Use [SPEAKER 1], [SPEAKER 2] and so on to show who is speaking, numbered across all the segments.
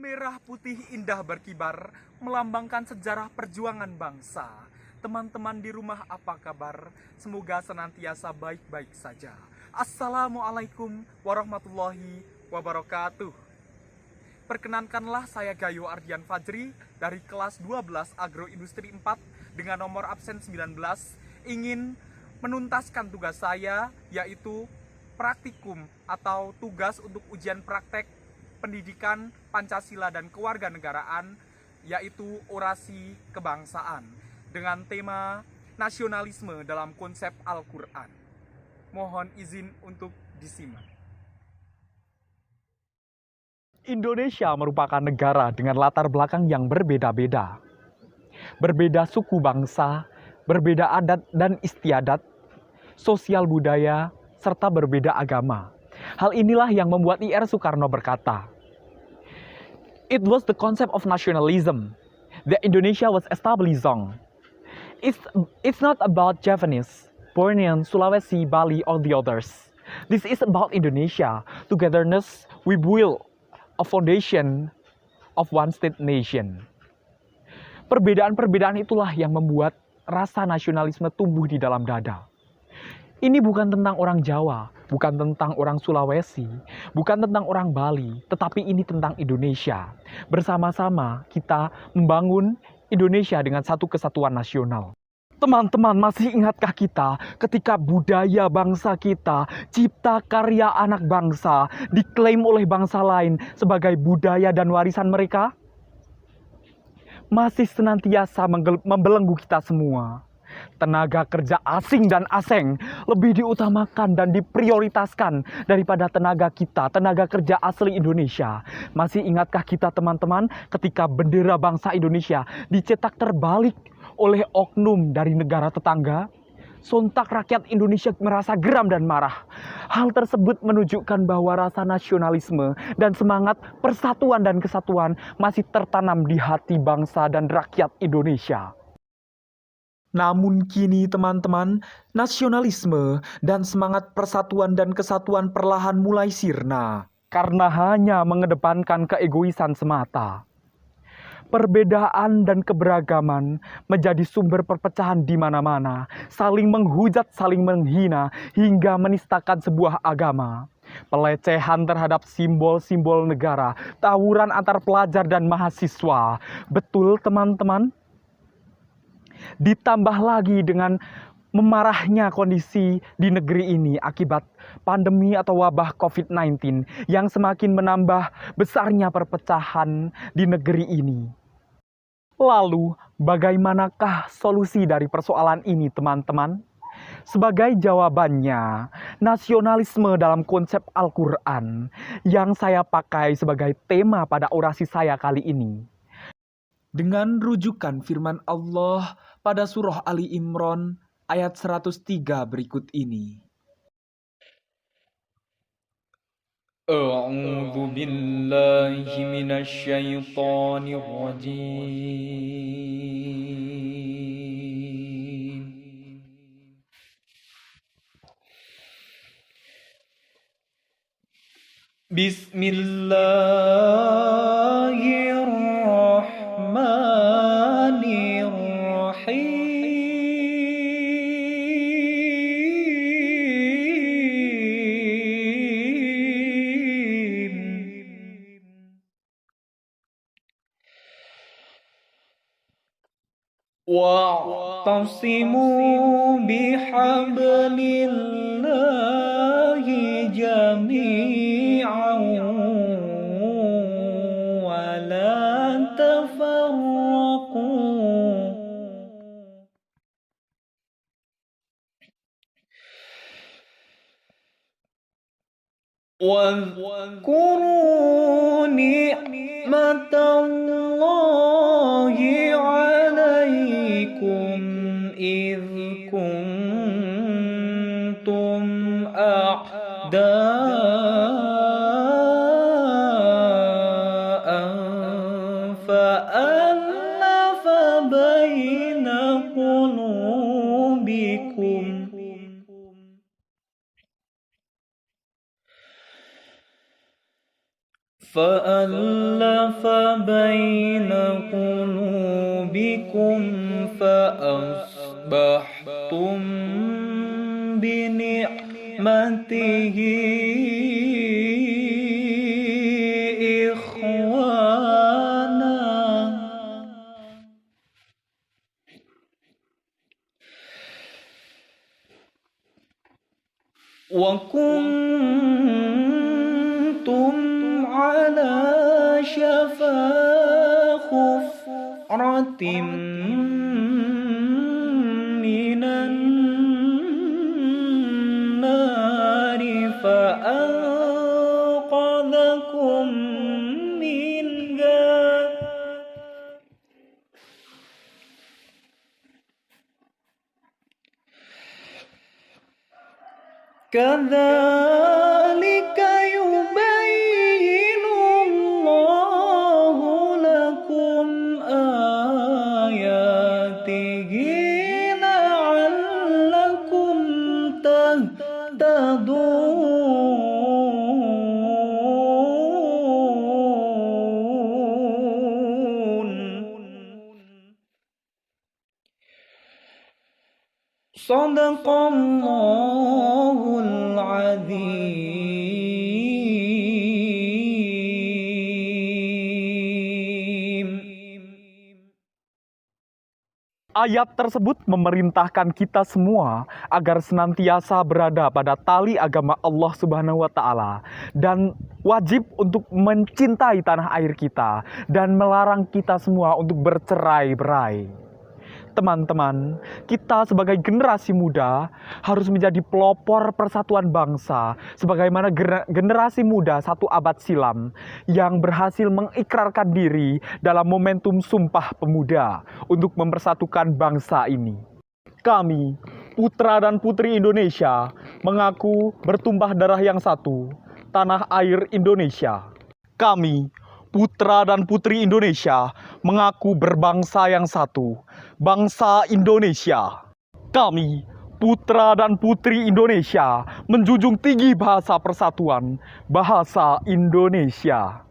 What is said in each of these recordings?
[SPEAKER 1] Merah putih indah berkibar, melambangkan sejarah perjuangan bangsa. Teman-teman di rumah apa kabar? Semoga senantiasa baik-baik saja. Assalamualaikum warahmatullahi wabarakatuh. Perkenankanlah saya Gayo Ardian Fajri dari kelas 12 Agroindustri 4 dengan nomor absen 19 ingin menuntaskan tugas saya, yaitu praktikum atau tugas untuk ujian praktek pendidikan Pancasila dan kewarganegaraan, yaitu orasi kebangsaan dengan tema nasionalisme dalam konsep Al-Quran. Mohon izin untuk disimak.
[SPEAKER 2] Indonesia merupakan negara dengan latar belakang yang berbeda-beda. Berbeda suku bangsa, berbeda adat dan istiadat, sosial budaya, serta berbeda agama. Hal inilah yang membuat I.R. Soekarno berkata, "It was the concept of nationalism that Indonesia was established on. It's not about Javanese, Bornean, Sulawesi, Bali, or the others. This is about Indonesia. Togetherness, we build a foundation of one state nation." Perbedaan-perbedaan itulah yang membuat rasa nasionalisme tumbuh di dalam dada. Ini bukan tentang orang Jawa, bukan tentang orang Sulawesi, bukan tentang orang Bali, tetapi ini tentang Indonesia. Bersama-sama kita membangun Indonesia dengan satu kesatuan nasional. Teman-teman, masih ingatkah kita ketika budaya bangsa kita, cipta karya anak bangsa, diklaim oleh bangsa lain sebagai budaya dan warisan mereka? Masih senantiasa membelenggu kita semua. Tenaga kerja asing dan aseng lebih diutamakan dan diprioritaskan daripada tenaga kita, tenaga kerja asli Indonesia. Masih ingatkah kita teman-teman ketika bendera bangsa Indonesia dicetak terbalik oleh oknum dari negara tetangga? Sontak rakyat Indonesia merasa geram dan marah. Hal tersebut menunjukkan bahwa rasa nasionalisme dan semangat persatuan dan kesatuan masih tertanam di hati bangsa dan rakyat Indonesia. Namun kini teman-teman, nasionalisme dan semangat persatuan dan kesatuan perlahan mulai sirna karena hanya mengedepankan keegoisan semata. Perbedaan dan keberagaman menjadi sumber perpecahan di mana-mana, saling menghujat, saling menghina, hingga menistakan sebuah agama. Pelecehan terhadap simbol-simbol negara, tawuran antar pelajar dan mahasiswa. Betul teman-teman? Ditambah lagi dengan memarahnya kondisi di negeri ini akibat pandemi atau wabah COVID-19 yang semakin menambah besarnya perpecahan di negeri ini. Lalu, bagaimanakah solusi dari persoalan ini, teman-teman? Sebagai jawabannya, nasionalisme dalam konsep Al-Quran yang saya pakai sebagai tema pada orasi saya kali ini. Dengan rujukan firman Allah pada surah Ali Imran ayat 103 berikut ini. A'udzu billahi minasyaitonir rajim. Wa'tasimu bihablillahi jami'an wa la tafarraqu. واذكروا نعمة الله عليكم إذ كنتم أعداء فألف بين قلوبكم
[SPEAKER 1] فألف بين قلوبكم فأصبحتم بنعمته إخوانا وكنتم على شفا حفرة من النار فأنقذكم منها كذلك يبين الله لكم آياته لعلكم تهتدون صدق الله العظيم.
[SPEAKER 2] Ayat tersebut memerintahkan kita semua agar senantiasa berada pada tali agama Allah Subhanahu wa Ta'ala, dan wajib untuk mencintai tanah air kita dan melarang kita semua untuk bercerai-berai. Teman-teman, kita sebagai generasi muda harus menjadi pelopor persatuan bangsa sebagaimana generasi muda 1 abad silam yang berhasil mengikrarkan diri dalam momentum Sumpah Pemuda untuk mempersatukan bangsa ini. Kami, putra dan putri Indonesia, mengaku bertumpah darah yang satu, tanah air Indonesia. Kami, putra dan putri Indonesia, mengaku berbangsa yang satu, bangsa Indonesia. Kami, putra dan putri Indonesia, menjunjung tinggi bahasa persatuan, bahasa Indonesia.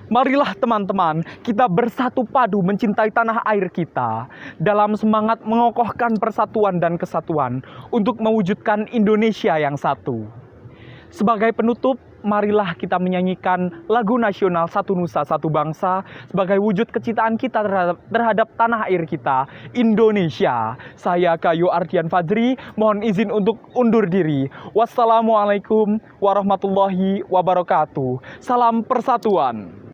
[SPEAKER 2] Marilah teman-teman, kita bersatu padu mencintai tanah air kita dalam semangat mengokohkan persatuan dan kesatuan untuk mewujudkan Indonesia yang satu. Sebagai penutup, marilah kita menyanyikan lagu nasional Satu Nusa Satu Bangsa sebagai wujud kecintaan kita terhadap tanah air kita, Indonesia. Saya Kayu Ardian Fajri, mohon izin untuk undur diri. Wassalamualaikum warahmatullahi wabarakatuh. Salam persatuan.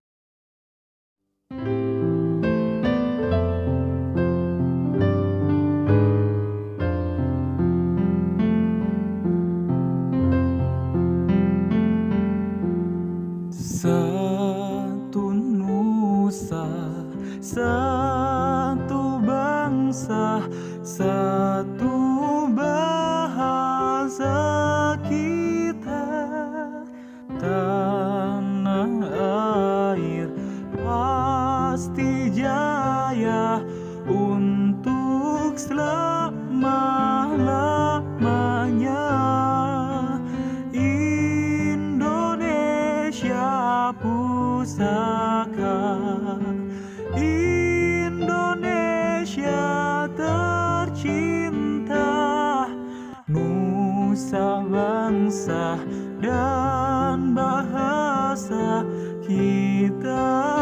[SPEAKER 1] Satu nusa, satu bangsa, satu bahasa kita. Tanah air pasti jaya untuk selama-lamanya. Pusaka Indonesia tercinta, nusa bangsa dan bahasa kita.